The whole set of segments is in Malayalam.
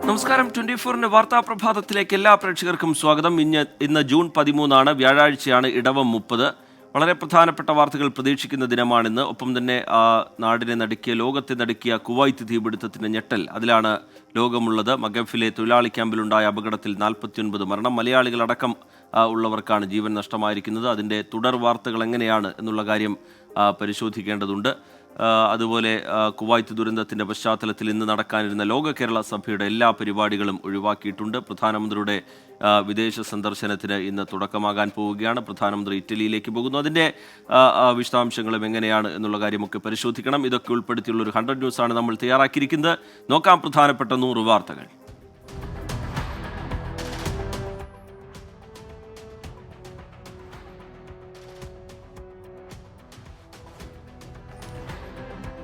നമസ്കാരം. 24 വാർത്താ പ്രഭാതത്തിലേക്ക് എല്ലാ പ്രേക്ഷകർക്കും സ്വാഗതം. ഇന്ന് ജൂൺ 13 വ്യാഴാഴ്ചയാണ്, ഇടവം 30. വളരെ പ്രധാനപ്പെട്ട വാർത്തകൾ പ്രതീക്ഷിക്കുന്ന ദിനമാണിന്ന്. ഒപ്പം തന്നെ നാടിനെ നടുക്കിയ, ലോകത്തെ നടുക്കിയ കുവൈത്ത് തീപിടുത്തത്തിൻ്റെ ഞെട്ടൽ, അതിലാണ് ലോകമുള്ളത്. മഗഫിലെ തൊഴിലാളി ക്യാമ്പിലുണ്ടായ അപകടത്തിൽ 49 മരണം. മലയാളികളടക്കം ഉള്ളവർക്കാണ് ജീവൻ നഷ്ടമായിരിക്കുന്നത്. അതിൻ്റെ തുടർ വാർത്തകൾ എങ്ങനെയാണ് എന്നുള്ള കാര്യം പരിശോധിക്കേണ്ടതുണ്ട്. അതുപോലെ കുവൈത്ത് ദുരന്തത്തിൻ്റെ പശ്ചാത്തലത്തിൽ ഇന്ന് നടക്കാനിരുന്ന ലോക കേരള സഭയുടെ എല്ലാ പരിപാടികളും ഒഴിവാക്കിയിട്ടുണ്ട്. പ്രധാനമന്ത്രിയുടെ വിദേശ സന്ദർശനത്തിന് ഇന്ന് തുടക്കമാകാൻ പോവുകയാണ്. പ്രധാനമന്ത്രി ഇറ്റലിയിലേക്ക് പോകുന്നു. അതിൻ്റെ വിശദാംശങ്ങളും എങ്ങനെയാണ് എന്നുള്ള കാര്യമൊക്കെ പരിശോധിക്കണം. ഇതൊക്കെ ഉൾപ്പെടുത്തിയുള്ളൊരു 100 ന്യൂസാണ് നമ്മൾ തയ്യാറാക്കിയിരിക്കുന്നത്. നോക്കാം പ്രധാനപ്പെട്ട 100 വാർത്തകൾ.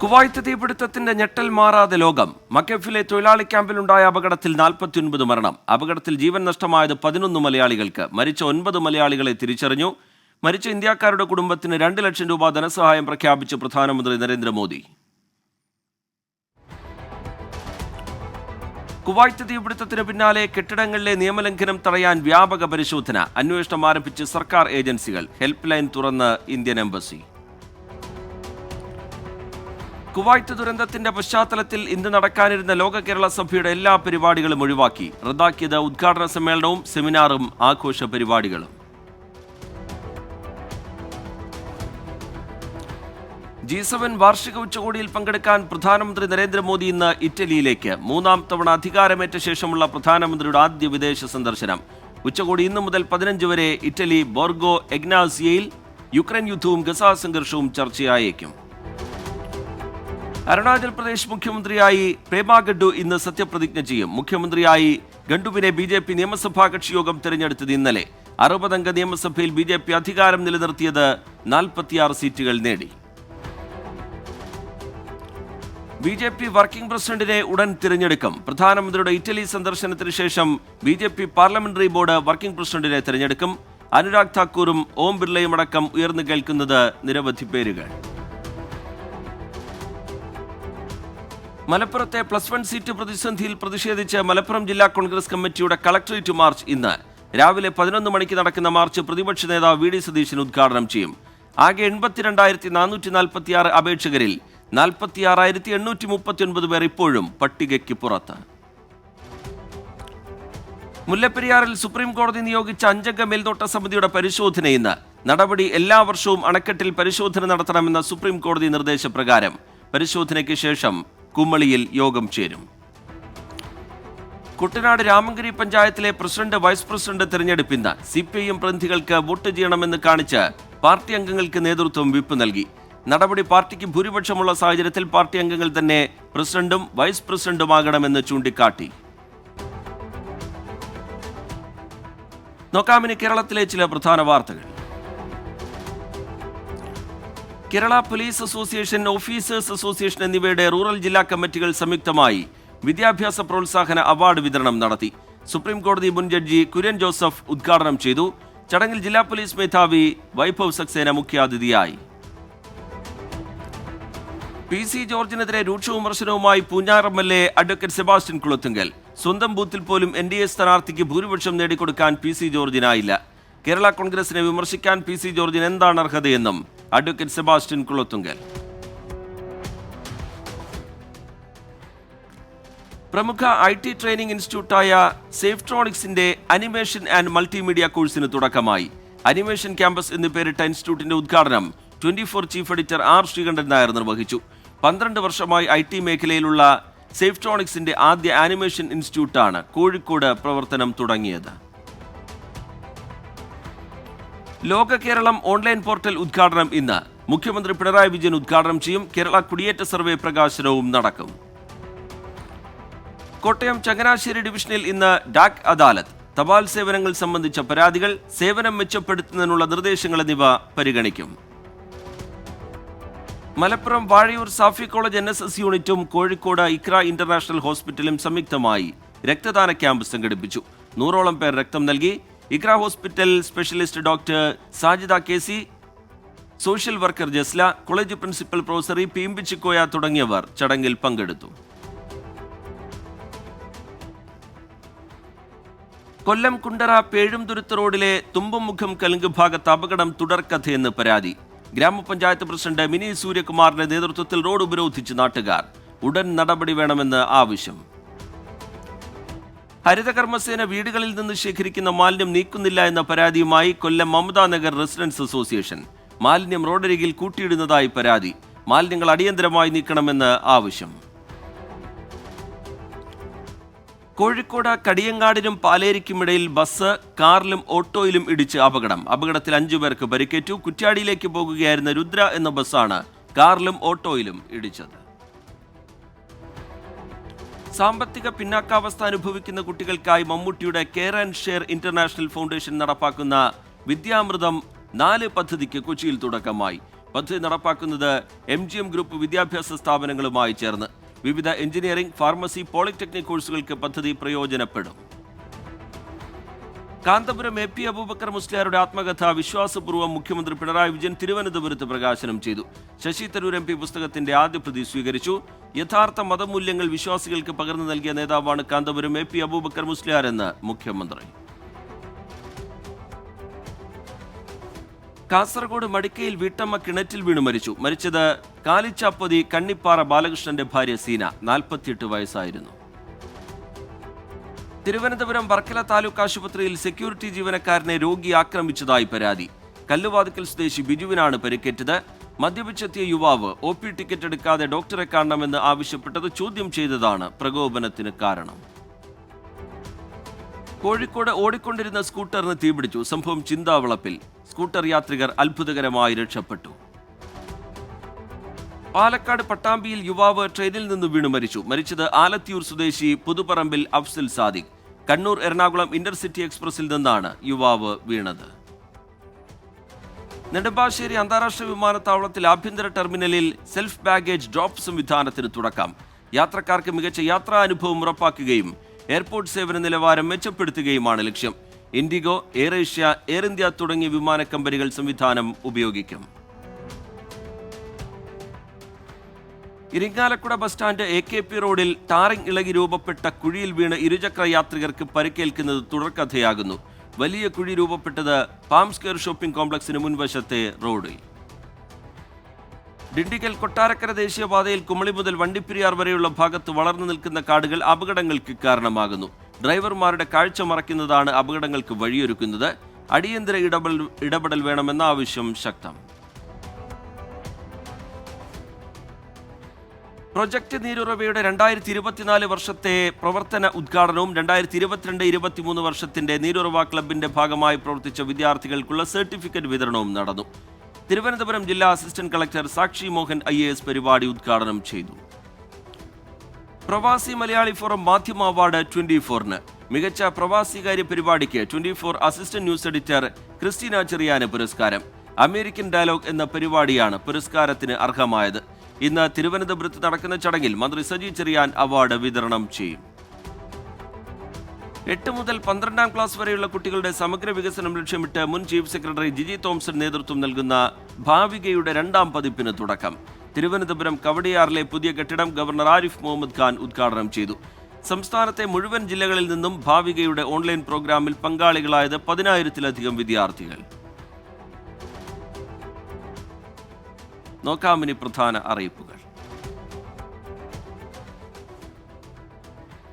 കുവൈത്ത് തീപിടുത്തത്തിന്റെ ഞെട്ടൽ മാറാതെ ലോകം. മഗഫിലെ തൊഴിലാളി ക്യാമ്പിലുണ്ടായ അപകടത്തിൽ 49 മരണം. അപകടത്തിൽ ജീവൻ നഷ്ടമായത് 11 മലയാളികൾക്ക്. മരിച്ച 9 മലയാളികളെ തിരിച്ചറിഞ്ഞു. മരിച്ച ഇന്ത്യക്കാരുടെ കുടുംബത്തിന് 2 ലക്ഷം രൂപ ധനസഹായം പ്രഖ്യാപിച്ച് പ്രധാനമന്ത്രി നരേന്ദ്രമോദി. കുവൈത്ത് തീപിടുത്തത്തിന് പിന്നാലെ കെട്ടിടങ്ങളിലെ നിയമലംഘനം തടയാൻ വ്യാപക പരിശോധന. അന്വേഷണം ആരംഭിച്ച് സർക്കാർ ഏജൻസികൾ. ഹെൽപ്പ് ലൈൻ തുറന്ന് ഇന്ത്യൻ എംബസി. കുവൈത്ത് ദുരന്തത്തിന്റെ പശ്ചാത്തലത്തിൽ ഇന്ന് നടക്കാനിരുന്ന ലോക കേരള സഭയുടെ എല്ലാ പരിപാടികളും ഒഴിവാക്കി. റദ്ദാക്കിയത് ഉദ്ഘാടന സമ്മേളനവും സെമിനാറും ആഘോഷ പരിപാടികളും. G7 വാർഷിക ഉച്ചകോടിയിൽ പങ്കെടുക്കാൻ പ്രധാനമന്ത്രി നരേന്ദ്രമോദി ഇന്ന് ഇറ്റലിയിലേക്ക്. 3ാം തവണ അധികാരമേറ്റ ശേഷമുള്ള പ്രധാനമന്ത്രിയുടെ ആദ്യ വിദേശ സന്ദർശനം. ഉച്ചകോടി ഇന്നു മുതൽ 15 വരെ ഇറ്റലി ബോർഗോ എഗ്നാസിയയിൽ. യുക്രൈൻ യുദ്ധവും ഗസ സംഘർഷവും ചർച്ചയായേക്കും. അരുണാചൽ പ്രദേശ് മുഖ്യമന്ത്രിയായി പേമാ ഖണ്ഡു ഇന്ന് സത്യപ്രതിജ്ഞ ചെയ്യും. മുഖ്യമന്ത്രിയായി ഖണ്ഡുവിനെ BJP നിയമസഭാ കക്ഷിയോഗം തെരഞ്ഞെടുത്തത് ഇന്നലെ. 60 അംഗ നിയമസഭയിൽ BJP അധികാരം നിലനിർത്തിയത് 46 സീറ്റുകൾ നേടി. BJP വർക്കിംഗ് പ്രസിഡന്റിനെ ഉടൻ തിരഞ്ഞെടുക്കും. പ്രധാനമന്ത്രിയുടെ ഇറ്റലി സന്ദർശനത്തിന് ശേഷം BJP പാർലമെന്ററി ബോർഡ് വർക്കിംഗ് പ്രസിഡന്റിനെ തിരഞ്ഞെടുക്കും. അനുരാഗ് താക്കൂറും ഓം ബിർളയും അടക്കം ഉയർന്നു കേൾക്കുന്നത് നിരവധി പേരുകൾ. മലപ്പുറത്തെ +1 സീറ്റ് പ്രതിസന്ധിയിൽ പ്രതിഷേധിച്ച് മലപ്പുറം ജില്ലാ കോൺഗ്രസ് കമ്മിറ്റിയുടെ കളക്ടറേറ്റ് മാർച്ച് ഇന്ന് രാവിലെ 11 മണിക്ക് നടക്കുന്ന മാർച്ച് പ്രതിപക്ഷ നേതാവ് VD സതീശൻ ഉദ്ഘാടനം ചെയ്യും. ആകെ 82,446 അപേക്ഷകരിൽ 46,839 പേർ ഇപ്പോഴും പട്ടികയ്ക്ക് പുറത്ത്. മുല്ലപ്പെരിയാറിൽ സുപ്രീം കോടതി നിയോഗിച്ച 5 അംഗ മേൽനോട്ട സമിതിയുടെ പരിശോധന ഇന്ന്. നടപടി എല്ലാ വർഷവും അണക്കെട്ടിൽ പരിശോധന നടത്തണമെന്ന സുപ്രീം കോടതി നിർദ്ദേശപ്രകാരം. പരിശോധനയ്ക്ക് ശേഷം കുമ്മളിയിൽ യോഗം ചേരും. കുട്ടനാട് രാമങ്കരി പഞ്ചായത്തിലെ പ്രസിഡന്റ്, വൈസ് പ്രസിഡന്റ് തെരഞ്ഞെടുപ്പിന് CPIM പ്രതിനിധികൾക്ക് വോട്ട് ചെയ്യണമെന്ന് കാണിച്ച് പാർട്ടി അംഗങ്ങൾക്ക് നേതൃത്വം വിപ്പ് നൽകി. നടപടി പാർട്ടിക്ക് ഭൂരിപക്ഷമുള്ള സാഹചര്യത്തിൽ പാർട്ടി അംഗങ്ങൾ തന്നെ പ്രസിഡന്റും വൈസ് പ്രസിഡന്റുമാകണമെന്ന് ചൂണ്ടിക്കാട്ടി. നോക്കാമിനി കേരളത്തിലെ ചില പ്രധാന വാർത്തകൾ. Kerala police association, officers association എന്നിവയുടെ റൂറൽ ജില്ലാ കമ്മിറ്റികൾ സംയുക്തമായി വിദ്യാഭ്യാസ പ്രോത്സാഹന അവാർഡ് വിതരണം നടത്തി. സുപ്രീം കോടതി മുൻ ജഡ്ജി കുര്യൻ ജോസഫ് ഉദ്ഘാടനം ചെയ്തു. ചടങ്ങിൽ ജില്ലാ പോലീസ് മേധാവി വൈഭവ് സക്സേന മുഖ്യാതിഥിയായി. PC ജോർജിനെതിരെ രൂക്ഷ വിമർശനവുമായി Poonjar MLA advocate Sebastian Kulathunkal. സ്വന്തം ബൂത്തിൽ പോലും NDA സ്ഥാനാർത്ഥിക്ക് ഭൂരിപക്ഷം നേടിക്കൊടുക്കാൻ PC ജോർജിനായില്ല. കേരള കോൺഗ്രസിനെ വിമർശിക്കാൻ PC ജോർജിന് എന്താണ് അർഹതയെന്നും അഡ്വക്കേറ്റ് സെബാസ്റ്റ്യൻ കുളത്തുങ്കൽ. പ്രമുഖ IT ട്രെയിനിംഗ് ഇൻസ്റ്റിറ്റ്യൂട്ടായ സേഫ്ട്രോണിക്സിന്റെ അനിമേഷൻ ആൻഡ് മൾട്ടിമീഡിയ കോഴ്സിന് തുടക്കമായി. അനിമേഷൻ ക്യാമ്പസ് എന്ന് പേരിട്ട ഇൻസ്റ്റിറ്റ്യൂട്ടിന്റെ ഉദ്ഘാടനം 24 chief editor R Sreekandan Nair നിർവഹിച്ചു. 12 വർഷമായി IT മേഖലയിലുള്ള സേഫ്ട്രോണിക്സിന്റെ ആദ്യ ആനിമേഷൻ ഇൻസ്റ്റിറ്റ്യൂട്ടാണ് കോഴിക്കോട് പ്രവർത്തനം തുടങ്ങിയത്. ലോക കേരളം ഓൺലൈൻ പോർട്ടൽ ഉദ്ഘാടനം ഇന്ന്. മുഖ്യമന്ത്രി പിണറായി വിജയൻ ഉദ്ഘാടനം ചെയ്യും. കേരള കുടിയേറ്റ സർവേ പ്രകാശനവും നടക്കും. കോട്ടയം ചങ്ങനാശ്ശേരി ഡിവിഷനിൽ ഇന്ന് ഡാക് അദാലത്ത്. തപാൽ സേവനങ്ങൾ സംബന്ധിച്ച പരാതികൾ, സേവനം മെച്ചപ്പെടുത്തുന്നതിനുള്ള നിർദ്ദേശങ്ങൾ എന്നിവ പരിഗണിക്കും. മലപ്പുറം വാഴയൂർ സാഫി കോളേജ് NSS യൂണിറ്റും കോഴിക്കോട് ഇക്ര ഇന്റർനാഷണൽ ഹോസ്പിറ്റലും സംയുക്തമായി രക്തദാന ക്യാമ്പ് സംഘടിപ്പിച്ചു. 100ഓളം പേർ രക്തം നൽകി. Iqra hospital specialist doctor Sajida KC, social worker Jasla, college principal professor Peembichikoya തുടങ്ങിയവർ ചടങ്ങിൽ പങ്കെടുത്തു. കൊല്ലം കുണ്ടറ പേഴുംതുരുത്ത് റോഡിലെ തുമ്പമുഖം കലുങ്ക് ഭാഗത്ത് അപകടം തുടർക്കഥയെന്ന് പരാതി. ഗ്രാമപഞ്ചായത്ത് പ്രസിഡന്റ് മിനി സൂര്യകുമാറിന്റെ നേതൃത്വത്തിൽ റോഡ് ഉപരോധിച്ച് നാട്ടുകാർ. ഉടൻ നടപടി വേണമെന്ന് ആവശ്യം. ഹരിതകർമ്മസേന വീടുകളിൽ നിന്ന് ശേഖരിക്കുന്ന മാലിന്യം നീക്കുന്നില്ല എന്ന പരാതിയുമായി കൊല്ലം മമതാ നഗർ റെസിഡൻസ് അസോസിയേഷൻ. മാലിന്യം റോഡരികിൽ കൂട്ടിയിടുന്നതായി പരാതി. മാലിന്യങ്ങൾ അടിയന്തരമായി നീക്കണമെന്ന് ആവശ്യം. കോഴിക്കോട് കടിയങ്ങാടിനും പാലേരിക്കുമിടയിൽ ബസ് കാറിലും ഓട്ടോയിലും ഇടിച്ച് അപകടത്തിൽ 5 പേർക്ക് പരിക്കേറ്റു. കുറ്റ്യാടിയിലേക്ക് പോകുകയായിരുന്ന രുദ്ര എന്ന ബസ്സാണ് കാറിലും ഓട്ടോയിലും ഇടിച്ചത്. സാമ്പത്തിക പിന്നാക്കാവസ്ഥ അനുഭവിക്കുന്ന കുട്ടികൾക്കായി മമ്മൂട്ടിയുടെ care and share international foundation നടപ്പാക്കുന്ന വിദ്യാമൃതം 4 പദ്ധതിക്ക് കൊച്ചിയിൽ തുടക്കമായി. പദ്ധതി നടപ്പാക്കുന്നത് MGM ഗ്രൂപ്പ് വിദ്യാഭ്യാസ സ്ഥാപനങ്ങളുമായി ചേർന്ന്. വിവിധ എഞ്ചിനീയറിംഗ്, ഫാർമസി, പോളിടെക്നിക് കോഴ്സുകൾക്ക് പദ്ധതി പ്രയോജനപ്പെടും. കാന്തപുരം AP അബൂബക്കർ മുസ്ലിയാരുടെ ആത്മകഥ വിശ്വാസപൂർവ്വം മുഖ്യമന്ത്രി പിണറായി വിജയൻ തിരുവനന്തപുരത്ത് പ്രകാശനം ചെയ്തു. ശശി തരൂർ MP പുസ്തകത്തിന്റെ ആദ്യ പ്രതി സ്വീകരിച്ചു. യഥാർത്ഥ മതമൂല്യങ്ങൾ വിശ്വാസികൾക്ക് പകർന്നു നൽകിയ നേതാവാണ് കാന്തപുരം AP അബൂബക്കർ മുസ്ലിയാരെന്ന് മുഖ്യമന്ത്രി. കാസർഗോഡ് മടിക്കയിൽ വീട്ടമ്മ കിണറ്റിൽ വീണു മരിച്ചത് കാലിച്ചാപ്പതി കണ്ണിപ്പാറ ബാലകൃഷ്ണന്റെ ഭാര്യ സീന. 48 വയസ്സായിരുന്നു. തിരുവനന്തപുരം വർക്കല താലൂക്ക് ആശുപത്രിയിൽ സെക്യൂരിറ്റി ജീവനക്കാരനെ രോഗി ആക്രമിച്ചതായി പരാതി. കല്ലുവാതിക്കൽ സ്വദേശി ബിജുവിനാണ് പരിക്കേറ്റത്. മദ്യപിച്ചെത്തിയ യുവാവ് OP ടിക്കറ്റ് എടുക്കാതെ ഡോക്ടറെ കാണണമെന്ന് ആവശ്യപ്പെട്ടത് ചോദ്യം ചെയ്തതാണ് പ്രകോപനത്തിന് കാരണം. കോഴിക്കോട് ഓടിക്കൊണ്ടിരുന്ന സ്കൂട്ടറിന് തീപിടിച്ചു. സംഭവം ചിന്താവളപ്പിൽ. സ്കൂട്ടർ യാത്രികർ അത്ഭുതകരമായി രക്ഷപ്പെട്ടു. പാലക്കാട് പട്ടാമ്പിയിൽ യുവാവ് ട്രെയിനിൽ നിന്ന് വീണു മരിച്ചത് ആലത്തിയൂർ സ്വദേശി പുതുപ്പറമ്പിൽ അഫ്സൽ സാദിഖ്. കണ്ണൂർ എറണാകുളം ഇന്റർസിറ്റി എക്സ്പ്രസിൽ നിന്നാണ് യുവാവ് വീണത്. നെടുമ്പാശ്ശേരി അന്താരാഷ്ട്ര വിമാനത്താവളത്തിൽ ആഭ്യന്തര ടെർമിനലിൽ സെൽഫ് ബാഗേജ് ഡ്രോപ്പ് സംവിധാനത്തിന് തുടക്കം. യാത്രക്കാർക്ക് മികച്ച യാത്രാ അനുഭവം ഉറപ്പാക്കുകയും എയർപോർട്ട് സേവന നിലവാരം മെച്ചപ്പെടുത്തുകയുമാണ് ലക്ഷ്യം. IndiGo, air Asia, air India തുടങ്ങിയ വിമാന കമ്പനികൾ സംവിധാനം ഉപയോഗിക്കും. ഇരിങ്ങാലക്കുട ബസ് സ്റ്റാൻഡ് AKP റോഡിൽ ടാറിംഗ് ഇളകി രൂപപ്പെട്ട കുഴിയിൽ വീണ് ഇരുചക്ര യാത്രികർക്ക് പരിക്കേൽക്കുന്നത് തുടർക്കഥയാകുന്നു. വലിയ കുഴി രൂപപ്പെട്ടത് പാം സ്ക്വയർ ഷോപ്പിംഗ് കോംപ്ലക്സിന് മുൻവശത്തെ റോഡിൽ. ഡിണ്ടിഗൽ കൊട്ടാരക്കര ദേശീയപാതയിൽ കുമളി മുതൽ വണ്ടിപ്പെരിയാർ വരെയുള്ള ഭാഗത്ത് വളർന്നു നിൽക്കുന്ന കാടുകൾ അപകടങ്ങൾക്ക് കാരണമാകുന്നു. ഡ്രൈവർമാരുടെ കാഴ്ച മറയ്ക്കുന്നതാണ് അപകടങ്ങൾക്ക് വഴിയൊരുക്കുന്നത്. അടിയന്തര ഇടപെടൽ വേണമെന്ന ആവശ്യം ശക്തം. പ്രൊജക്ട് നീരുറവയുടെ 2024 വർഷത്തെ പ്രവർത്തന ഉദ്ഘാടനവും 2022-23 വർഷത്തിന്റെ നീരുറവ ക്ലബിന്റെ ഭാഗമായി പ്രവർത്തിച്ച വിദ്യാർത്ഥികൾക്കുള്ള സർട്ടിഫിക്കറ്റ് വിതരണവും നടന്നു. തിരുവനന്തപുരം ജില്ലാ അസിസ്റ്റന്റ് കളക്ടർ സാക്ഷി മോഹൻ IAS പരിപാടി ഉദ്ഘാടനം ചെയ്തു. പ്രവാസി മലയാളി ഫോറം മാധ്യമ അവാർഡ് 24-ന്. മികച്ച പ്രവാസികാര്യ പരിപാടിക്ക് 24 അസിസ്റ്റന്റ് ന്യൂസ് എഡിറ്റർ ക്രിസ്റ്റീന ചെറിയാന് പുരസ്കാരം. അമേരിക്കൻ ഡയലോഗ് എന്ന പരിപാടിയാണ് പുരസ്കാരത്തിന് അർഹമായത്. ഇന്ന് തിരുവനന്തപുരത്ത് നടക്കുന്ന ചടങ്ങിൽ മന്ത്രി സജി ചെറിയാൻ അവാർഡ് വിതരണം ചെയ്യും. 8 മുതൽ 12ാം ക്ലാസ് വരെയുള്ള കുട്ടികളുടെ സമഗ്ര വികസനം ലക്ഷ്യമിട്ട് മുൻ ചീഫ് സെക്രട്ടറി ജിജി തോംസൺ നേതൃത്വം നൽകുന്ന ഭാവികയുടെ 2ാം പതിപ്പിന് തുടക്കം. തിരുവനന്തപുരം കവടിയാറിലെ പുതിയ കെട്ടിടം ഗവർണർ ആരിഫ് മുഹമ്മദ് ഖാൻ ഉദ്ഘാടനം ചെയ്തു. സംസ്ഥാനത്തെ മുഴുവൻ ജില്ലകളിൽ നിന്നും ഭാവികയുടെ ഓൺലൈൻ പ്രോഗ്രാമിൽ പങ്കാളികളായത് 10,000-ലധികം വിദ്യാർത്ഥികൾ. നോക്കാമിനി പ്രധാന അറിയിപ്പുകൾ.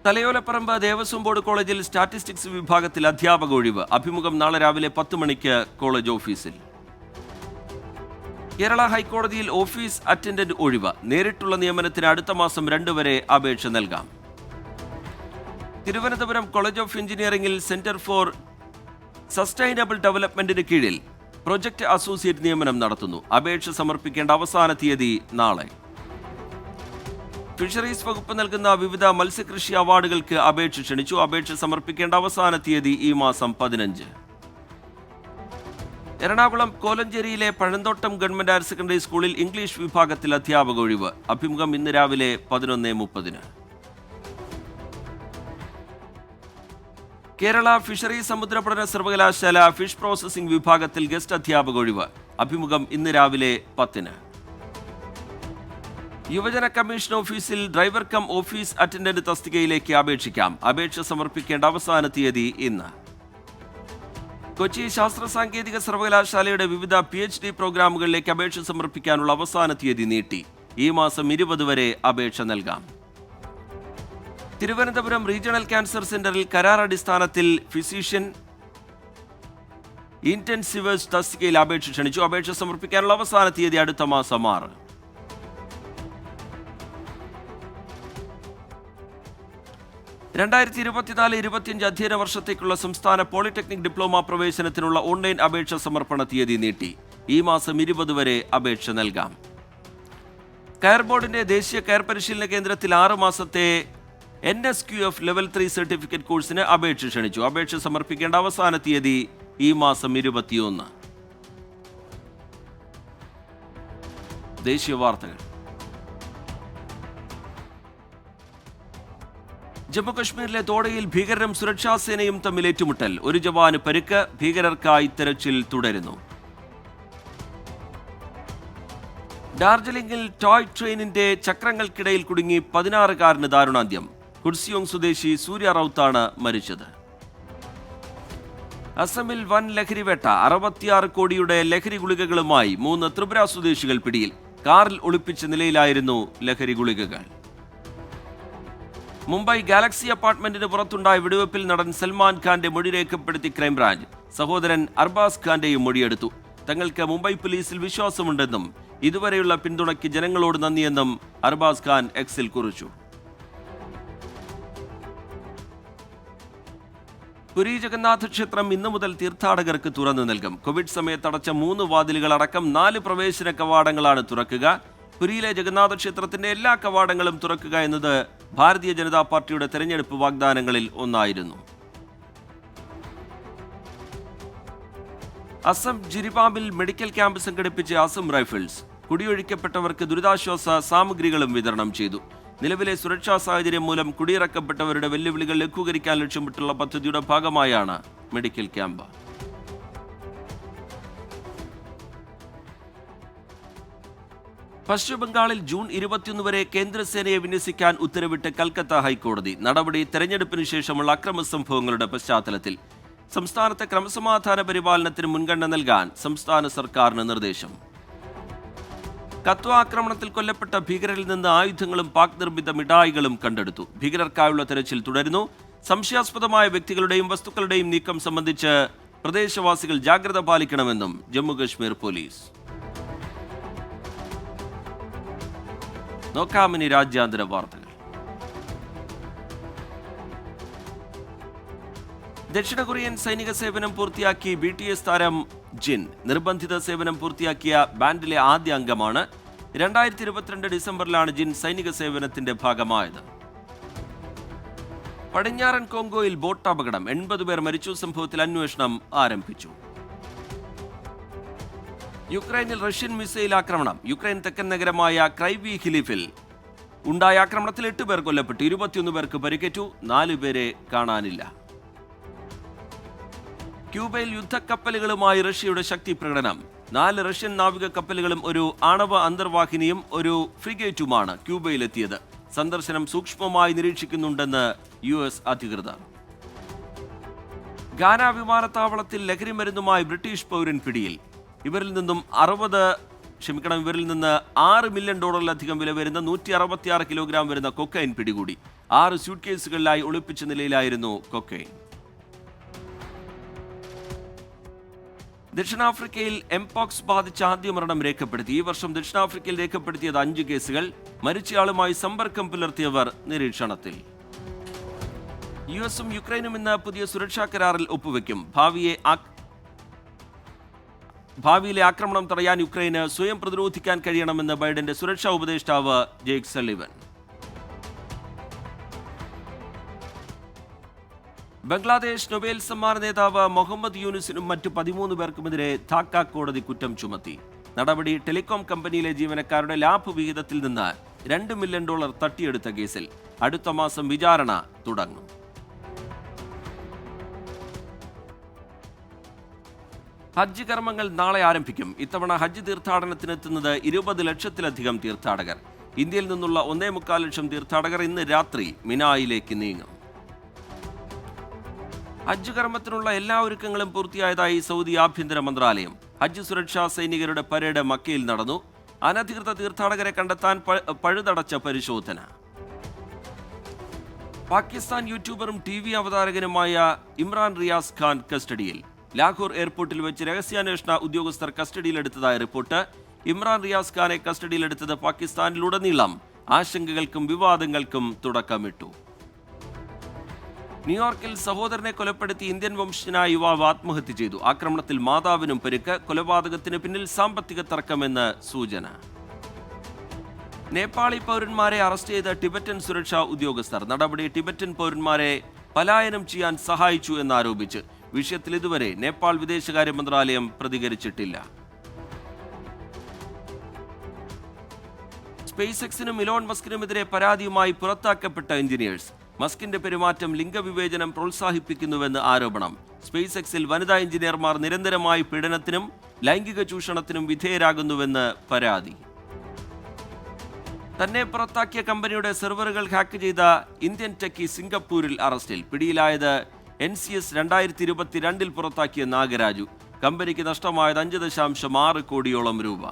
തലയോലപ്പറമ്പ് ദേവസ്വം ബോർഡ് കോളേജിൽ സ്റ്റാറ്റിസ്റ്റിക്സ് വിഭാഗത്തിൽ അധ്യാപക ഒഴിവ്. അഭിമുഖം നാളെ രാവിലെ 10 മണിക്ക് കോളേജ് ഓഫീസിൽ. കേരള ഹൈക്കോടതിയിൽ ഓഫീസ് അറ്റൻഡന്റ് ഒഴിവ്. നേരിട്ടുള്ള നിയമനത്തിന് അടുത്ത മാസം 2 വരെ അപേക്ഷ നൽകാം. തിരുവനന്തപുരം കോളേജ് ഓഫ് എഞ്ചിനീയറിംഗിൽ സെന്റർ ഫോർ സസ്റ്റൈനബിൾ ഡെവലപ്മെന്റിന് കീഴിൽ പ്രൊജക്ട് അസോസിയേറ്റ് നിയമനം നടത്തുന്നു. അപേക്ഷ സമർപ്പിക്കേണ്ട അവസാന തീയതി നാളെ. ഫിഷറീസ് വകുപ്പ് നൽകുന്ന വിവിധ മത്സ്യകൃഷി അവാർഡുകൾക്ക് അപേക്ഷ ക്ഷണിച്ചു. അപേക്ഷ സമർപ്പിക്കേണ്ട അവസാന തീയതി ഈ മാസം 15. എറണാകുളം കോലഞ്ചേരിയിലെ പഴന്തോട്ടം ഗവൺമെന്റ് ഹയർ സെക്കൻഡറി സ്കൂളിൽ ഇംഗ്ലീഷ് വിഭാഗത്തിൽ അധ്യാപക ഒഴിവ്. അഭിമുഖം ഇന്ന് രാവിലെ 11:30. കേരള ഫിഷറീസ് സമുദ്രപഠന സർവകലാശാല ഫിഷ് പ്രോസസിംഗ് വിഭാഗത്തിൽ ഗസ്റ്റ് അധ്യാപക ഒഴിവ്. അഭിമുഖം ഇന്ന് രാവിലെ 10. യുവജന കമ്മീഷൻ ഓഫീസിൽ ഡ്രൈവർ കം ഓഫീസ് അറ്റൻഡന്റ് തസ്തികയിലേക്ക് അപേക്ഷിക്കാം. അപേക്ഷ സമർപ്പിക്കേണ്ട അവസാന തീയതി ഇന്ന്. കൊച്ചി ശാസ്ത്ര സാങ്കേതിക സർവകലാശാലയുടെ വിവിധ PhD പ്രോഗ്രാമുകളിലേക്ക് അപേക്ഷ സമർപ്പിക്കാനുള്ള അവസാന തീയതി നീട്ടി. ഈ മാസം 20 വരെ അപേക്ഷ നൽകാം. തിരുവനന്തപുരം റീജിയണൽ ക്യാൻസർ സെന്ററിൽ കരാർ അടിസ്ഥാനത്തിൽ ഫിസിഷ്യൻ ഇന്റൻസിവേഴ്സ് തസ്തികയിൽ അപേക്ഷ ക്ഷണിച്ചു. അപേക്ഷ സമർപ്പിക്കാനുള്ള അവസാന തീയതി അടുത്ത മാസം 6. രണ്ടായിരത്തി 24-25 അധ്യയന വർഷത്തേക്കുള്ള സംസ്ഥാന പോളിടെക്നിക് ഡിപ്ലോമ പ്രവേശനത്തിനുള്ള ഓൺലൈൻ അപേക്ഷ സമർപ്പണ തീയതി നീട്ടി. ഈ മാസം 20 വരെ അപേക്ഷ നൽകാം. കയർ ബോർഡിന്റെ ദേശീയ കയർ പരിശീലന കേന്ദ്രത്തിൽ 6 മാസത്തെ NSQF ലെവൽ 3 സർട്ടിഫിക്കറ്റ് കോഴ്സിന് അപേക്ഷ ക്ഷണിച്ചു. അപേക്ഷ സമർപ്പിക്കേണ്ട അവസാന തീയതി ഈ മാസം 21. ദേശീയ വാർത്തകൾ. ജമ്മുകശ്മീരിലെ തോടയിൽ ഭീകരരും സുരക്ഷാസേനയും തമ്മിൽ ഏറ്റുമുട്ടൽ. ഒരു ജവാന് പരിക്ക്. ഭീകരർക്കായി തെരച്ചിൽ തുടരുന്നു. ഡാർജിലിംഗിൽ ടോയ് ട്രെയിനിന്റെ ചക്രങ്ങൾക്കിടയിൽ കുടുങ്ങി 16-കാരന് ദാരുണാന്ത്യം. കുർസിയോങ് സ്വദേശി സൂര്യ റൌത്താണ് മരിച്ചത്. അസമിൽ വൻ ലഹരിവേട്ട. 66 കോടിയുടെ ലഹരി ഗുളികകളുമായി 3 ത്രിപുര സ്വദേശികൾ പിടിയിൽ. കാറിൽ ഒളിപ്പിച്ച നിലയിലായിരുന്നു ലഹരി ഗുളികകൾ. മുംബൈ ഗാലക്സി അപ്പാർട്ട്മെന്റിന് പുറത്തുണ്ടായ വെടിവെപ്പിൽ നടൻ സൽമാൻ ഖാന്റെ മൊഴി രേഖപ്പെടുത്തി ക്രൈംബ്രാഞ്ച്. സഹോദരൻ അർബാസ് ഖാന്റെയും മൊഴിയെടുത്തു. തങ്ങൾക്ക് മുംബൈ പോലീസിൽ വിശ്വാസമുണ്ടെന്നും ഇതുവരെയുള്ള പിന്തുണയ്ക്ക് ജനങ്ങളോട് നന്ദിയെന്നും അർബാസ് ഖാൻ എക്സിൽ കുറിച്ചു. പുരി ജഗന്നാഥ ക്ഷേത്രം ഇന്നു മുതൽ തീർത്ഥാടകർക്ക് തുറന്നു നൽകും. കോവിഡ് സമയത്ത് അടച്ച 3 വാതിലുകൾ അടക്കം 4 പ്രവേശന കവാടങ്ങളാണ് തുറക്കുക. പുരിയിലെ ജഗന്നാഥ ക്ഷേത്രത്തിന്റെ എല്ലാ കവാടങ്ങളും തുറക്കുക എന്നത് ഭാരതീയ ജനതാ പാർട്ടിയുടെ തെരഞ്ഞെടുപ്പ് വാഗ്ദാനങ്ങളിൽ ഒന്നായിരുന്നു. അസം ജിരിബാമിൽ മെഡിക്കൽ ക്യാമ്പ് സംഘടിപ്പിച്ച അസം റൈഫിൾസ്. കുടിയൊഴിക്കപ്പെട്ടവർക്ക് ദുരിതാശ്വാസ സാമഗ്രികളും വിതരണം ചെയ്തു. നിലവിലെ സുരക്ഷാ സാഹചര്യം മൂലം കുടിയിറക്കപ്പെട്ടവരുടെ വെല്ലുവിളികൾ ലഘൂകരിക്കാൻ ലക്ഷ്യമിട്ടുള്ള പദ്ധതിയുടെ ഭാഗമായാണ് മെഡിക്കൽ ക്യാമ്പ്. പശ്ചിമബംഗാളിൽ ജൂൺ 21 വരെ കേന്ദ്രസേനയെ വിന്യസിക്കാൻ ഉത്തരവിട്ട് കൽക്കത്ത ഹൈക്കോടതി. നടപടി തെരഞ്ഞെടുപ്പിന് ശേഷമുള്ള അക്രമ സംഭവങ്ങളുടെ പശ്ചാത്തലത്തിൽ. സംസ്ഥാനത്തെ ക്രമസമാധാന പരിപാലനത്തിന് മുൻഗണന നൽകാൻ സംസ്ഥാന സർക്കാരിന് നിർദ്ദേശം. കത്വ ആക്രമണത്തിൽ കൊല്ലപ്പെട്ട ഭീകരരിൽ നിന്ന് ആയുധങ്ങളും പാക് നിർമ്മിത മിഠായികളും കണ്ടെടുത്തു. ഭീകരർക്കായുള്ള തെരച്ചിൽ തുടരുന്നു. സംശയാസ്പദമായ വ്യക്തികളുടെയും വസ്തുക്കളുടെയും നീക്കം സംബന്ധിച്ച് പ്രദേശവാസികൾ ജാഗ്രത പാലിക്കണമെന്നും ജമ്മുകശ്മീർ പോലീസ്. നോക്കാമിനി രാജ്യാന്തര വാർത്തകൾ. ദക്ഷിണ കൊറിയൻ സൈനിക സേവനം പൂർത്തിയാക്കി BTS താരം ജിൻ. നിർബന്ധിത സേവനം പൂർത്തിയാക്കിയ ബാൻഡിലെ ആദ്യ അംഗമാണ്. 2022 ഡിസംബറിലാണ് ജിൻ സൈനിക സേവനത്തിന്റെ ഭാഗമായത്. പടിഞ്ഞാറൻ കോങ്കോയിൽ ബോട്ട് അപകടം. 80 പേർ മരിച്ചു. സംഭവത്തിൽ അന്വേഷണം ആരംഭിച്ചു. യുക്രൈനിൽ റഷ്യൻ മിസൈൽ ആക്രമണം. യുക്രൈൻ തെക്കൻ നഗരമായ ക്രൈവി ഹിലിഫിൽ ഉണ്ടായ ആക്രമണത്തിൽ 8 പേർ കൊല്ലപ്പെട്ടു. 21 പേർക്ക് പരിക്കേറ്റു. 4 പേരെ കാണാനില്ല. ക്യൂബയിൽ യുദ്ധക്കപ്പലുകളുമായി റഷ്യയുടെ ശക്തി പ്രകടനം. 4 റഷ്യൻ നാവിക കപ്പലുകളും ഒരു ആണവ അന്തർവാഹിനിയും ഒരു ഫ്രിഗേറ്റുമാണ് ക്യൂബയിലെത്തിയത്. സന്ദർശനം സൂക്ഷ്മമായി നിരീക്ഷിക്കുന്നുണ്ടെന്ന് US അധികൃതർ. ഗാന വിമാനത്താവളത്തിൽ ലഹരിമരുന്നുമായി ബ്രിട്ടീഷ് പൗരൻ പിടിയിൽ. ഇവരിൽ നിന്ന് $6 മില്യൺ വില വരുന്ന 166 കിലോഗ്രാം വരുന്ന കൊക്കൈൻ പിടികൂടി. 6 സ്യൂട്ട് കേസുകളിലായി ഒളിപ്പിച്ച നിലയിലായിരുന്നു കൊക്കൈൻ. ദക്ഷിണാഫ്രിക്കയിൽ എംപോക്സ് ബാധിച്ച ആദ്യ മരണം രേഖപ്പെടുത്തി. ഈ വർഷം ദക്ഷിണാഫ്രിക്കയിൽ രേഖപ്പെടുത്തിയത് 5 കേസുകൾ. മരിച്ചയാളുമായി സമ്പർക്കം പുലർത്തിയവർ നിരീക്ഷണത്തിൽ. US-ഉം യുക്രൈനും ഇന്ന് പുതിയ സുരക്ഷാ കരാറിൽ ഒപ്പുവെക്കും. ഭാവിയിലെ ആക്രമണം തടയാൻ യുക്രൈന് സ്വയം പ്രതിരോധിക്കാൻ കഴിയണമെന്ന് ബൈഡന്റെ സുരക്ഷാ ഉപദേഷ്ടാവ് ജേക്ക് സള്ളിവൻ. ബംഗ്ലാദേശ് നൊബേൽ സമ്മാന നേതാവ് മുഹമ്മദ് യൂനുസിനും മറ്റു 13 പേർക്കുമെതിരെ ധാക്ക കോടതി കുറ്റം ചുമത്തി. നടപടി ടെലികോം കമ്പനിയിലെ ജീവനക്കാരുടെ ലാഭ വിഹിതത്തിൽ നിന്ന് $2 മില്യൺ തട്ടിയെടുത്ത കേസിൽ. അടുത്ത മാസം വിചാരണ തുടങ്ങും. ഹജ്ജ് കർമ്മങ്ങൾ നാളെ ആരംഭിക്കും. ഇത്തവണ ഹജ്ജ് തീർത്ഥാടനത്തിനെത്തുന്നത് 20 ലക്ഷത്തിലധികം തീർത്ഥാടകർ. ഇന്ത്യയിൽ നിന്നുള്ള 1.25 ലക്ഷം തീർത്ഥാടകർ ഇന്ന് രാത്രി മിനായിലേക്ക് നീങ്ങും. ഹജ്ജ് കർമ്മത്തിനുള്ള എല്ലാ ഒരുക്കങ്ങളും പൂർത്തിയായതായി സൗദി ആഭ്യന്തര മന്ത്രാലയം. ഹജ്ജ് സുരക്ഷാ സൈനികരുടെ പരേഡ് മക്കയിൽ നടന്നു. അനധികൃത തീർത്ഥാടകരെ കണ്ടെത്താൻ പഴുതടച്ച പരിശോധന. പാകിസ്ഥാൻ യൂട്യൂബറും TV അവതാരകനുമായ ഇമ്രാൻ റിയാസ് ഖാൻ കസ്റ്റഡിയിൽ. ലാഹോർ എയർപോർട്ടിൽ വെച്ച് രഹസ്യാന്വേഷണ ഉദ്യോഗസ്ഥർ കസ്റ്റഡിയിലെടുത്തതായ റിപ്പോർട്ട്. ഇമ്രാൻ റിയാസ് ഖാനെ കസ്റ്റഡിയിലെടുത്തത് പാകിസ്ഥാനിലുടനീളം ആശങ്കകൾക്കും വിവാദങ്ങൾക്കും തുടക്കമിട്ടു. ന്യൂയോർക്കിൽ സഹോദരനെ കൊലപ്പെടുത്തി ഇന്ത്യൻ വംശജനായ യുവാവ് ആത്മഹത്യ ചെയ്തു. ആക്രമണത്തിൽ മാതാവിനും പരിക്ക്. കൊലപാതകത്തിന് പിന്നിൽ സാമ്പത്തിക തർക്കമെന്ന് സൂചന. നേപ്പാളി പൗരന്മാരെ അറസ്റ്റ് ചെയ്ത ടിബറ്റൻ സുരക്ഷാ ഉദ്യോഗസ്ഥർ. നടപടി ടിബറ്റൻ പൗരന്മാരെ പലായനം ചെയ്യാൻ സഹായിച്ചു എന്നാരോപിച്ച്. വിഷയത്തിൽ ഇതുവരെ നേപ്പാൾ വിദേശകാര്യ മന്ത്രാലയം പ്രതികരിച്ചിട്ടില്ല. സ്പേസ് എക്സിനും ഇലോൺ മസ്കിനുമെതിരെ പരാതിയുമായി പുറത്താക്കപ്പെട്ട എഞ്ചിനീയേഴ്സ്. മസ്കിന്റെ പെരുമാറ്റം ലിംഗവിവേചനം പ്രോത്സാഹിപ്പിക്കുന്നുവെന്ന് ആരോപണം. സ്പേസ് എക്സിൽ വനിതാ എഞ്ചിനീയർമാർ നിരന്തരമായി പീഡനത്തിനും ലൈംഗിക ചൂഷണത്തിനും വിധേയരാകുന്നുവെന്ന് പരാതി. തന്നെ പുറത്താക്കിയ കമ്പനിയുടെ സെർവറുകൾ ഹാക്ക് ചെയ്ത ഇന്ത്യൻ ടെക്കി സിംഗപ്പൂരിൽ അറസ്റ്റിൽ. പിടിയിലായത് NCS 2022 പുറത്താക്കിയ നാഗരാജു. കമ്പനിക്ക് നഷ്ടമായത് 5.6 കോടിയോളം രൂപ.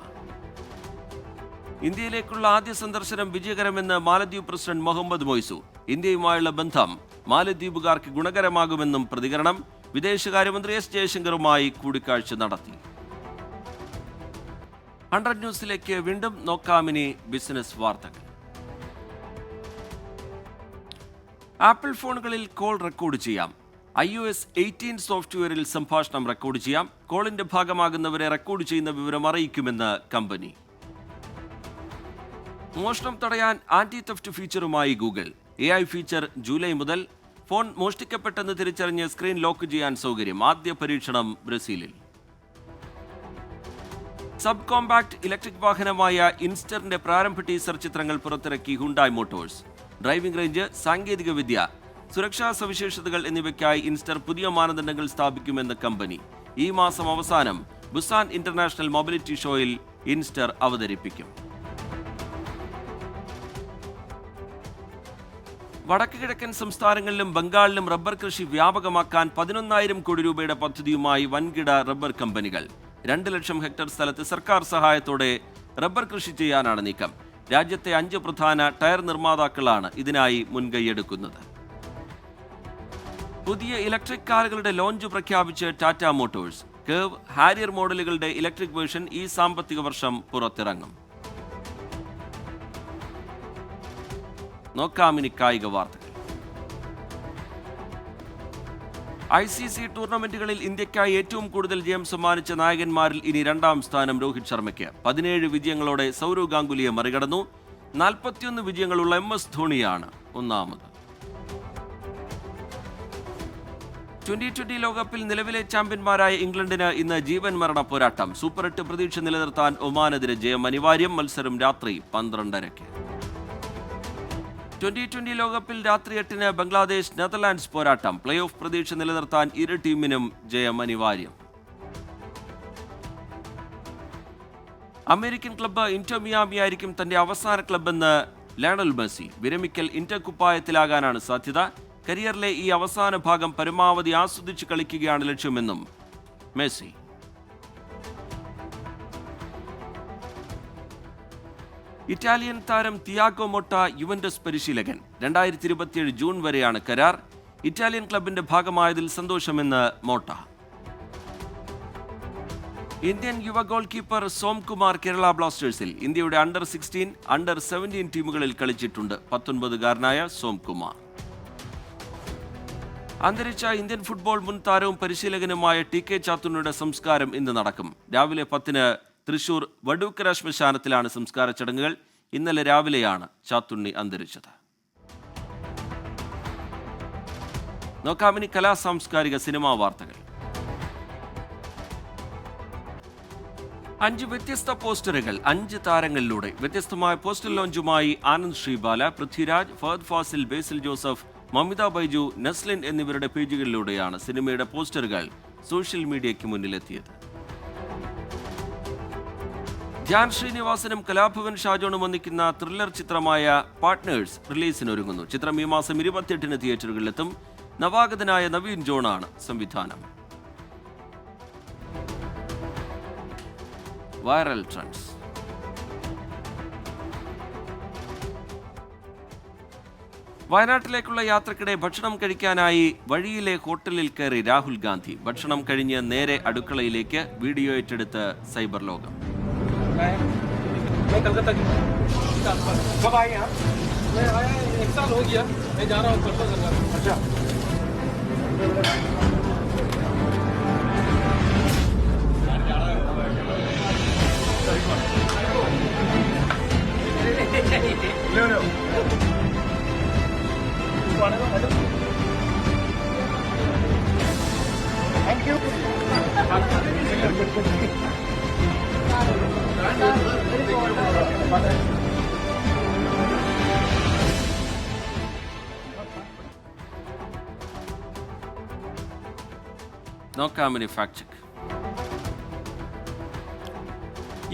ഇന്ത്യയിലേക്കുള്ള ആദ്യ സന്ദർശനം വിജയകരമെന്ന് മാലദ്വീപ് പ്രസിഡന്റ് മുഹമ്മദ് മൊയ്സു. ഇന്ത്യയുമായുള്ള ബന്ധം മാലദ്വീപുകാർക്ക് ഗുണകരമാകുമെന്നും പ്രതികരണം. വിദേശകാര്യമന്ത്രി S ജയശങ്കറുമായി കൂടിക്കാഴ്ച നടത്തി. 100 ന്യൂസിലേക്ക് വീണ്ടും നോക്കാമിനി ബിസിനസ് വാർത്തകൾ. ആപ്പിൾ ഫോണുകളിൽ കോൾ റെക്കോർഡ് ചെയ്യാം. iOS 18 സോഫ്റ്റ്വെയറിൽ സംഭാഷണം റെക്കോർഡ് ചെയ്യാം. കോളിന്റെ ഭാഗമാകുന്നവരെ റെക്കോർഡ് ചെയ്യുന്ന വിവരം അറിയിക്കുമെന്ന് കമ്പനി. മോഷണം തടയാൻ ആന്റി തെഫ്റ്റ് ഫീച്ചറുമായി ഗൂഗിൾ. AI ഫീച്ചർ ജൂലൈ മുതൽ. ഫോൺ മോഷ്ടിക്കപ്പെട്ടെന്ന് തിരിച്ചറിഞ്ഞ് സ്ക്രീൻ ലോക്ക് ചെയ്യാൻ സൗകര്യം. ആദ്യ പരീക്ഷണം ബ്രസീലിൽ. സബ് കോമ്പാക്ട് ഇലക്ട്രിക് വാഹനമായ ഇൻസ്റ്ററിന്റെ പ്രാരംഭ ടീസർ ചിത്രങ്ങൾ പുറത്തിറക്കി ഹുണ്ടായ് മോട്ടോഴ്സ്. ഡ്രൈവിംഗ് റേഞ്ച്, സാങ്കേതികവിദ്യ, സുരക്ഷാ സവിശേഷതകൾ എന്നിവയ്ക്കായി ഇൻസ്റ്റർ പുതിയ മാനദണ്ഡങ്ങൾ സ്ഥാപിക്കുമെന്ന് കമ്പനി. ഈ മാസം അവസാനം ബുസാൻ ഇന്റർനാഷണൽ മൊബിലിറ്റി ഷോയിൽ ഇൻസ്റ്റർ അവതരിപ്പിക്കും. വടക്ക് കിഴക്കൻ സംസ്ഥാനങ്ങളിലും ബംഗാളിലും റബ്ബർ കൃഷി വ്യാപകമാക്കാൻ 11,000 കോടി രൂപയുടെ പദ്ധതിയുമായി വൻകിട റബ്ബർ കമ്പനികൾ. 2 ലക്ഷം ഹെക്ടർ സ്ഥലത്ത് സർക്കാർ സഹായത്തോടെ റബ്ബർ കൃഷി ചെയ്യാനാണ് നീക്കം. രാജ്യത്തെ 5 പ്രധാന ടയർ നിർമ്മാതാക്കളാണ് ഇതിനായി മുൻകൈയെടുക്കുന്നത്. പുതിയ ഇലക്ട്രിക് കാറുകളുടെ ലോഞ്ച് പ്രഖ്യാപിച്ച് ടാറ്റ മോട്ടോഴ്സ്. കേവ്, ഹാരിയർ മോഡലുകളുടെ ഇലക്ട്രിക് വേർഷൻ ഈ സാമ്പത്തിക വർഷം പുറത്തിറങ്ങും. നോക്കാമിനി കായിക വാർത്തകൾ. ICC ടൂർണമെന്റുകളിൽ ഇന്ത്യക്കായി ഏറ്റവും കൂടുതൽ ജയം സമ്മാനിച്ച നായകന്മാരിൽ ഇനി 2ാം സ്ഥാനം രോഹിത് ശർമ്മയ്ക്ക്. 17 വിജയങ്ങളോടെ സൗരവ് ഗാംഗുലിയെ മറികടന്നു. 41 വിജയങ്ങളുള്ള MS ധോണിയാണ് ഒന്നാമത്. 2020 ലോകകപ്പിൽ നിലവിലെ ചാമ്പ്യന്മാരായ ഇംഗ്ലണ്ടിന് ഇന്ന് ജീവൻ മരണ പോരാട്ടം. സൂപ്പർ 8 പ്രതീക്ഷ നിലനിർത്താൻ ഒമാനെതിരെ ജയം അനിവാര്യം. മത്സരം രാത്രി 12:30. 2020 ലോകകപ്പിൽ രാത്രി 8-ന് ബംഗ്ലാദേശ് നെതർലാൻഡ്സ് പോരാട്ടം. പ്ലേ ഓഫ് പ്രതീക്ഷ നിലനിർത്താൻ ഇരു ടീമിനും ജയം അനിവാര്യം. അമേരിക്കൻ ക്ലബ്ബ് ഇന്റർ മിയാമി ആയിരിക്കും തന്റെ അവസാന ക്ലബ്ബെന്ന് ലയണൽ മെസ്സി. വിരമിക്കൽ ഇന്റർ കുപ്പായത്തിലാകാനാണ് സാധ്യത. കരിയറിലെ ഈ അവസാന ഭാഗം പരമാവധി ആസ്വദിച്ച് കളിക്കുകയാണ് ലക്ഷ്യമെന്നും മെസ്സി. ഇറ്റാലിയൻ താരം തിയാഗോ മൊട്ട യുവന്റസ് പരിശീലകൻ. 2027 ജൂൺ വരെയാണ് കരാർ. ഇറ്റാലിയൻ ക്ലബിന്റെ ഭാഗമായതിൽ സന്തോഷമെന്ന് മോട്ട. ഇന്ത്യൻ യുവ ഗോൾ കീപ്പർ സോംകുമാർ കേരള ബ്ലാസ്റ്റേഴ്സിൽ. ഇന്ത്യയുടെ അണ്ടർ 16, അണ്ടർ 17 ടീമുകളിൽ കളിച്ചിട്ടുണ്ട് 19-കാരനായ സോംകുമാർ. അന്തരിച്ച ഇന്ത്യൻ ഫുട്ബോൾ മുൻ താരവും പരിശീലകനുമായ TK ചാത്തുണ്ണിയുടെ സംസ്കാരം ഇന്ന് നടക്കും. രാവിലെ 10-ന് തൃശൂർ വടൂക്കര ശ്മശാനത്തിലാണ് സംസ്കാര ചടങ്ങുകൾ. ഇന്നലെ രാവിലെയാണ് ചാത്തുണ്ണി അന്തരിച്ചത്. നോക്കാമിനി കലാ സാംസ്കാരിക സിനിമാ വാർത്തകൾ. 5 വ്യത്യസ്ത പോസ്റ്ററുകൾ 5 താരങ്ങളിലൂടെ. വ്യത്യസ്തമായ പോസ്റ്റർ ലോഞ്ചുമായി ആനന്ദ് ശ്രീബാല, പൃഥ്വിരാജ്, ഫഹദ് ഫാസിൽ, ബേസിൽ ജോസഫ്, മമിത ബൈജു, നസ്ലിൻ എന്നിവരുടെ പേജുകളിലൂടെയാണ് സിനിമയുടെ പോസ്റ്ററുകൾ സോഷ്യൽ മീഡിയയ്ക്ക് മുന്നിലെത്തിയത്. ധ്യാൻ ശ്രീനിവാസനും കലാഭവൻ ഷാജോണും ഒന്നിക്കുന്ന ത്രില്ലർ ചിത്രമായ പാർട്ട്നേഴ്സ് റിലീസിനൊരുങ്ങുന്നു. ചിത്രം ഈ മാസം 28-ന് തിയേറ്ററുകളിലെത്തും. നവാഗതനായ നവീൻ ജോണാണ് സംവിധാനം. Viral trends. വയനാട്ടിലേക്കുള്ള യാത്രക്കിടെ ഭക്ഷണം കഴിക്കാനായി വഴിയിലെ ഹോട്ടലിൽ കയറി രാഹുൽ ഗാന്ധി. ഭക്ഷണം കഴിഞ്ഞ് നേരെ അടുക്കളയിലേക്ക്. വീഡിയോ ഏറ്റെടുത്ത് സൈബർ ലോകം. मैं कलकत्ता की कब आए यहाँ? मैं आया 1 साल हो गया. मैं जा रहा हूँ परसों करना. अच्छा. Thank you. നോക്കാം ഇനി ഫാക്ട് ചെക്ക്.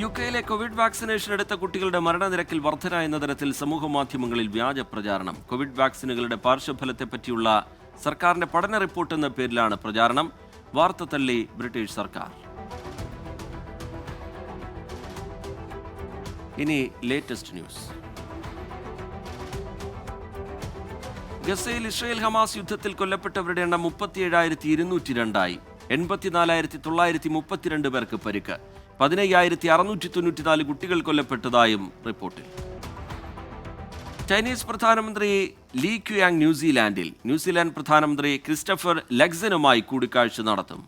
യുകെയിലെ കോവിഡ് വാക്സിനേഷൻ എടുത്ത കുട്ടികളുടെ മരണനിരക്കിൽ വർധന എന്ന തരത്തിൽ സമൂഹമാധ്യമങ്ങളിൽ വ്യാജ പ്രചാരണം. കോവിഡ് വാക്സിനുകളുടെ പാർശ്വഫലത്തെപ്പറ്റിയുള്ള സർക്കാരിന്റെ പഠന റിപ്പോർട്ട് എന്ന പേരിലാണ് പ്രചാരണം. വാർത്ത തള്ളി ബ്രിട്ടീഷ് സർക്കാർ. ഇനി ലേറ്റസ്റ്റ് ന്യൂസ്. ഗസയിൽ ഇസ്രയേൽ ഹമാസ് യുദ്ധത്തിൽ കൊല്ലപ്പെട്ടവരുടെ എണ്ണം 37,202 84,932 പേർക്ക് പരിക്ക്. 15,694 കുട്ടികൾ കൊല്ലപ്പെട്ടതായും റിപ്പോർട്ടിൽ. ചൈനീസ് പ്രധാനമന്ത്രി ലീ ക്യുയാങ് ന്യൂസിലാൻഡ് പ്രധാനമന്ത്രി ക്രിസ്റ്റഫർ ലക്സനുമായി കൂടിക്കാഴ്ച നടത്തും.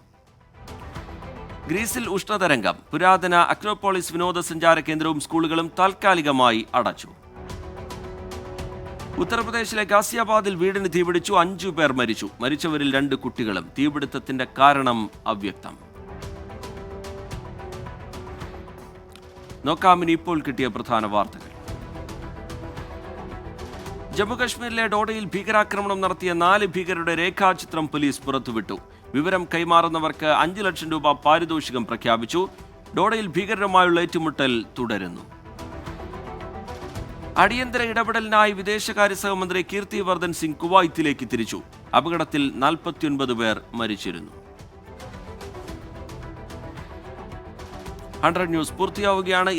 ഗ്രീസിൽ ഉഷ്ണതരംഗം. പുരാതന അക്രോപോളിസ് വിനോദസഞ്ചാര കേന്ദ്രവും സ്കൂളുകളും താൽക്കാലികമായി അടച്ചു. ഉത്തർപ്രദേശിലെ ഗാസിയാബാദിൽ വീടിന് തീപിടിച്ചു. 5 പേർ മരിച്ചു. മരിച്ചവരിൽ 2 കുട്ടികളും. തീപിടുത്തത്തിന്റെ കാരണം അവ്യക്തം. നോക്കാമിനി ഇപ്പോൾ കിട്ടിയ പ്രധാന വാർത്തകൾ. ജമ്മുകശ്മീരിലെ ഡോഡയിൽ ഭീകരാക്രമണം നടത്തിയ 4 ഭീകരരുടെ രേഖാചിത്രം പോലീസ് പുറത്തുവിട്ടു. വിവരം കൈമാറുന്നവർക്ക് 5 ലക്ഷം രൂപ പാരിതോഷികം പ്രഖ്യാപിച്ചു. ഡോഡയിൽ ഭീകരരുമായുള്ള ഏറ്റുമുട്ടൽ തുടരുന്നു. അടിയന്തര ഇടപെടലിനായി വിദേശകാര്യ സഹമന്ത്രി കീർത്തി വർദ്ധൻ സിംഗ് കുവൈത്തിലേക്ക് തിരിച്ചു. അപകടത്തിൽ 49 പേർ മരിച്ചിരുന്നു. 100 ന്യൂസ് പൂർത്തിയാവുകയാണ്.